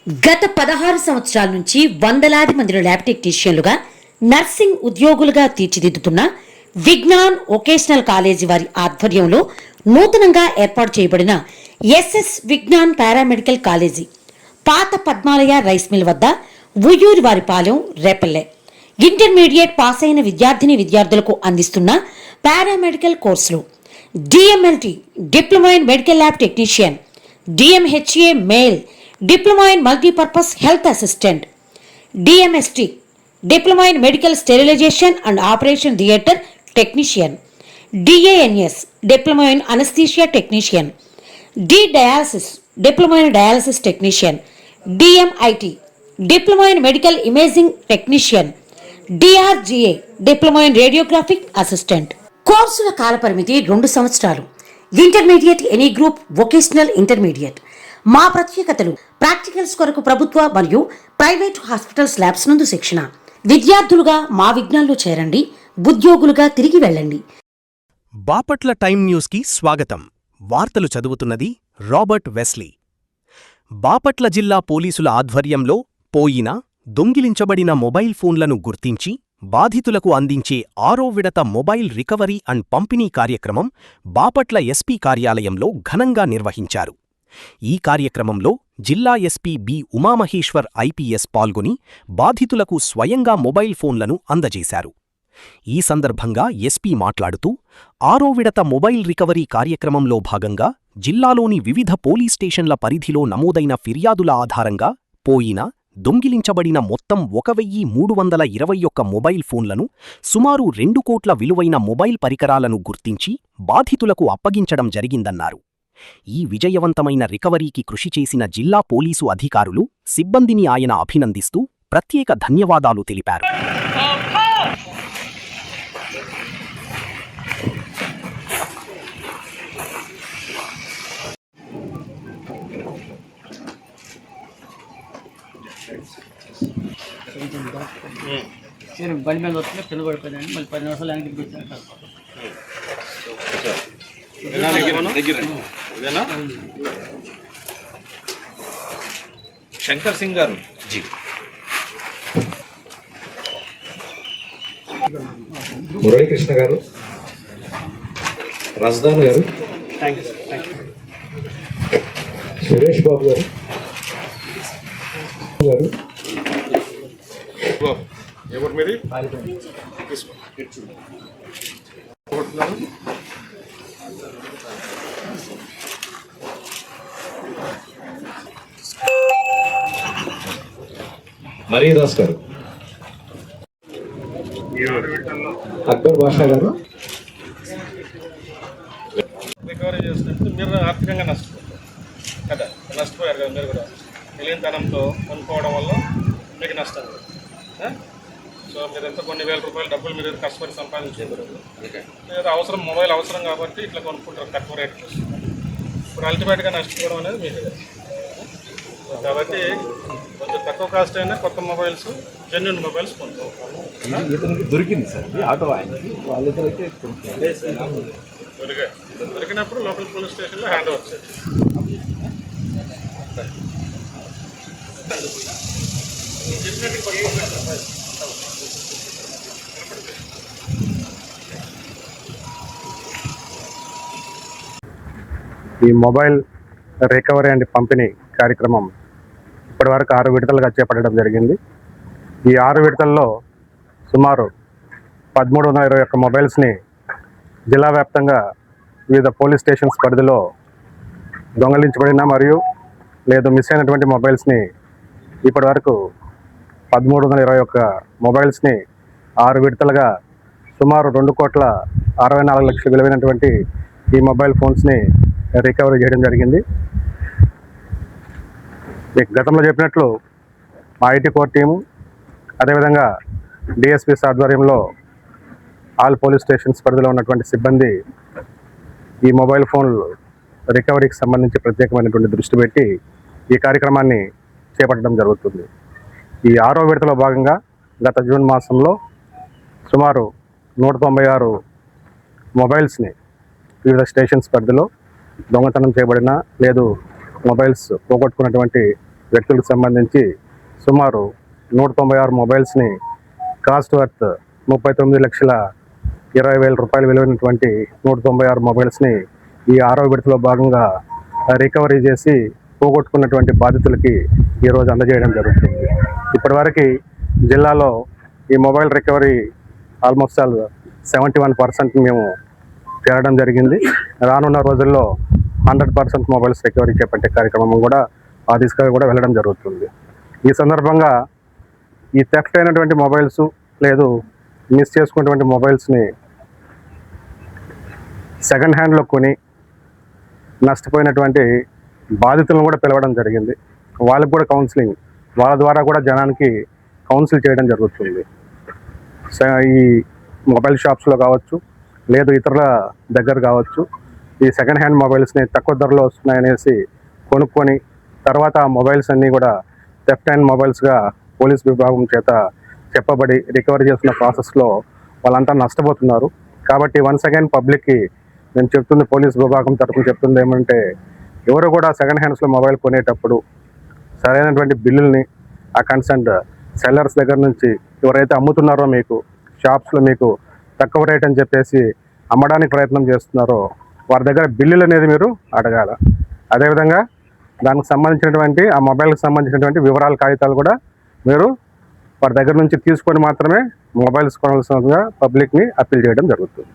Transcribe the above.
గత 16 సంవత్సరాల నుంచి వందలాది మంది ల్యాబ్ టెక్నీషియన్లుగా నర్సింగ్ ఉద్యోగులుగా తీర్చిదిద్దుతున్న విజ్ఞాన్ వొకేషనల్ కాలేజీ వారి ఆధ్వర్యంలో నూతనంగా ఏర్పాటు చేయబడిన ఎస్ఎస్ విజ్ఞాన్ పారామెడికల్ కాలేజీ పాత పద్మాలయ రైస్ మిల్ వద్ద ఉయ్యూరి వారిపాలెం రేపల్లె ఇంటర్మీడియట్ పాస్ అయిన విద్యార్థులకు అందిస్తున్న పారామెడికల్ కోర్సులు DMLT diploma in medical lab technician, DMHA male diploma in multipurpose health assistant, DMST diploma in medical sterilization and operation theatre technician, DANS diploma in anaesthesia technician, D dialysis diploma in dialysis technician, DMIT diploma in medical imaging technician, DRGA diploma in radiographic assistant. కోర్సుల కాలపరిమితి 2 సంవత్సరాలు. Intermediate any group, vocational intermediate. మా ప్రత్యేకతలు: practicals కొరకు ప్రభుత్వ మరియు private hospitals labs నందు శిక్షణ. విద్యార్థులుగా మా విజ్ఞానంలో చేరండి, ఉద్యోగులుగా తిరిగి వెళ్ళండి. బాపట్ల టైమ్ న్యూస్కి స్వాగతం. వార్తలు చదువుతున్నది రాబర్ట్ వెస్లీ. బాపట్ల జిల్లా పోలీసుల ఆధ్వర్యంలో పోయిన, దొంగిలించబడిన మొబైల్ ఫోన్లను గుర్తించి బాధితులకు అందించే 6వ విడత మొబైల్ రికవరీ అండ్ పంపిణీ కార్యక్రమం బాపట్ల ఎస్పీ కార్యాలయంలో ఘనంగా నిర్వహించారు. ఈ కార్యక్రమంలో జిల్లా ఎస్పీ బి ఉమామహేశ్వర్ ఐపీఎస్ పాల్గొని బాధితులకు స్వయంగా మొబైల్ ఫోన్లను అందజేశారు. ఈ సందర్భంగా ఎస్పీ మాట్లాడుతూ 6వ విడత మొబైల్ రికవరీ కార్యక్రమంలో భాగంగా జిల్లాలోని వివిధ పోలీస్ స్టేషన్ల పరిధిలో నమోదైన ఫిర్యాదుల ఆధారంగా పోయిన, దొంగిలించబడిన మొత్తం 1321 మొబైల్ ఫోన్లను, సుమారు 2 కోట్ల విలువైన మొబైల్ పరికరాలను గుర్తించి బాధితులకు అప్పగించడం జరిగిందన్నారు. ఈ విజయవంతమైన రికవరీకి కృషి చేసిన జిల్లా పోలీసు అధికారులు, సిబ్బందిని ఆయన అభినందిస్తూ ప్రత్యేక ధన్యవాదాలు తెలిపారు. బండి మీద వస్తే కింద పడిపోయిందండి. మళ్ళీ 10 నిమిషాలు వెనక్కి తిప్పించాను. శంకర్ సింగ్ గారు, మురళీకృష్ణ గారు, రజదాన్ గారు, సురేష్ బాబు గారు ఎవరి మీది మరీదాస్ గారు, అక్బర్ బాషా గారు. రికవరీ చేసినప్పుడు మీరు ఆర్థికంగా నష్టపోతారు కదా, నష్టపోయారు కదా మీరు కూడా. తెలియనితనంతో కొనుక్కోవడం వల్ల మీకు నష్టం. సో మీరు ఎంత కొన్ని వేల రూపాయల డబ్బులు మీరు కష్టపడి సంపాదించారు. మీరు అవసరం, మొబైల్ అవసరం కాబట్టి ఇట్లా కొనుక్కుంటారు తక్కువ రేట్కి. ఇప్పుడు అల్టిమేట్గా నష్టపోవడం అనేది మీకు. కాబట్టి కొంచెం తక్కువ కాస్ట్ అయినా కొత్త మొబైల్స్, జెన్యూన్ మొబైల్స్ కొంటాం. దొరికింది సార్ ఆటో ఆయనకి, వాళ్ళిద్దరైతే దొరికినప్పుడు లోకల్ పోలీస్ స్టేషన్లో హ్యాండ్ ఓవర్ చేయాలి. ఈ మొబైల్ రికవరీ అండ్ పంపిణీ కార్యక్రమం ఇప్పటివరకు 6 విడతలుగా చేపట్టడం జరిగింది. ఈ 6 విడతల్లో సుమారు 1321 మొబైల్స్ని జిల్లా వ్యాప్తంగా వివిధ పోలీస్ స్టేషన్స్ పరిధిలో దొంగలించబడిన మరియు లేదు మిస్ అయినటువంటి మొబైల్స్ని ఇప్పటివరకు 1321 మొబైల్స్ని 6 విడతలుగా సుమారు 2,64,00,000 విలువైనటువంటి ఈ మొబైల్ ఫోన్స్ని రికవరీ చేయడం జరిగింది. మీకు గతంలో చెప్పినట్లు మా ఐటీ కోర్ టీము, అదేవిధంగా డిఎస్పీస్ ఆధ్వర్యంలో ఆల్ పోలీస్ స్టేషన్స్ పరిధిలో ఉన్నటువంటి సిబ్బంది ఈ మొబైల్ ఫోన్లు రికవరీకి సంబంధించి ప్రత్యేకమైనటువంటి దృష్టి పెట్టి ఈ కార్యక్రమాన్ని చేపట్టడం జరుగుతుంది. ఈ 6వ విడతలో భాగంగా గత జూన్ మాసంలో సుమారు 196 మొబైల్స్ని వివిధ స్టేషన్స్ పరిధిలో దొంగతనం చేయబడిన లేదు మొబైల్స్ పోగొట్టుకున్నటువంటి వ్యక్తులకు సంబంధించి సుమారు 196 మొబైల్స్ని కాస్ట్ వర్త్ 39,20,000 రూపాయలు విలువైనటువంటి 196 మొబైల్స్ని ఈ 6వ విడతలో భాగంగా రికవరీ చేసి పోగొట్టుకున్నటువంటి బాధితులకి ఈరోజు అందజేయడం జరుగుతుంది. ఇప్పటివరకు జిల్లాలో ఈ మొబైల్ రికవరీ ఆల్మోస్ట్ 71% మేము చేరడం జరిగింది. రానున్న రోజుల్లో 100% మొబైల్స్ రికవరీ చేపట్టే కార్యక్రమం కూడా ఆ దిశగా కూడా వెళ్ళడం జరుగుతుంది. ఈ సందర్భంగా ఈ థెఫ్ట్ అయినటువంటి మొబైల్స్ లేదు మిస్ చేసుకున్నటువంటి మొబైల్స్ని సెకండ్ హ్యాండ్లో కొని నష్టపోయినటువంటి బాధితులను కూడా పిలవడం జరిగింది. వాళ్ళకి కూడా కౌన్సిలింగ్, వాళ్ళ ద్వారా కూడా జనానికి కౌన్సిల్ చేయడం జరుగుతుంది. ఈ మొబైల్ షాప్స్లో కావచ్చు, లేదు ఇతరుల దగ్గర కావచ్చు, ఈ సెకండ్ హ్యాండ్ మొబైల్స్ని తక్కువ ధరలో వస్తున్నాయనేసి కొనుక్కొని తర్వాత ఆ మొబైల్స్ అన్నీ కూడా థెఫ్ట్ హ్యాండ్ మొబైల్స్గా పోలీస్ విభాగం చేత చెప్పబడి రికవరీ చేస్తున్న ప్రాసెస్లో వాళ్ళంతా నష్టపోతున్నారు. కాబట్టి వన్స్ అగైన్ పబ్లిక్కి నేను చెప్తుంది, పోలీస్ విభాగం తరఫున చెప్తుంది ఏమంటే, ఎవరు కూడా సెకండ్ హ్యాండ్స్లో మొబైల్ కొనేటప్పుడు సరైనటువంటి బిల్లుల్ని ఆ కన్సర్న్ సెల్లర్స్ దగ్గర నుంచి ఎవరైతే అమ్ముతున్నారో మీకు షాప్స్లో మీకు తక్కువ రేట్ అని చెప్పేసి అమ్మడానికి ప్రయత్నం చేస్తున్నారో వారి దగ్గర బిల్లులు అనేది మీరు అడగాల. అదేవిధంగా దానికి సంబంధించినటువంటి ఆ మొబైల్కి సంబంధించినటువంటి వివరాల కాగితాలు కూడా మీరు వారి దగ్గర నుంచి తీసుకొని మాత్రమే మొబైల్స్ కొనాల్సిందిగా పబ్లిక్ని అప్పీల్ చేయడం జరుగుతుంది.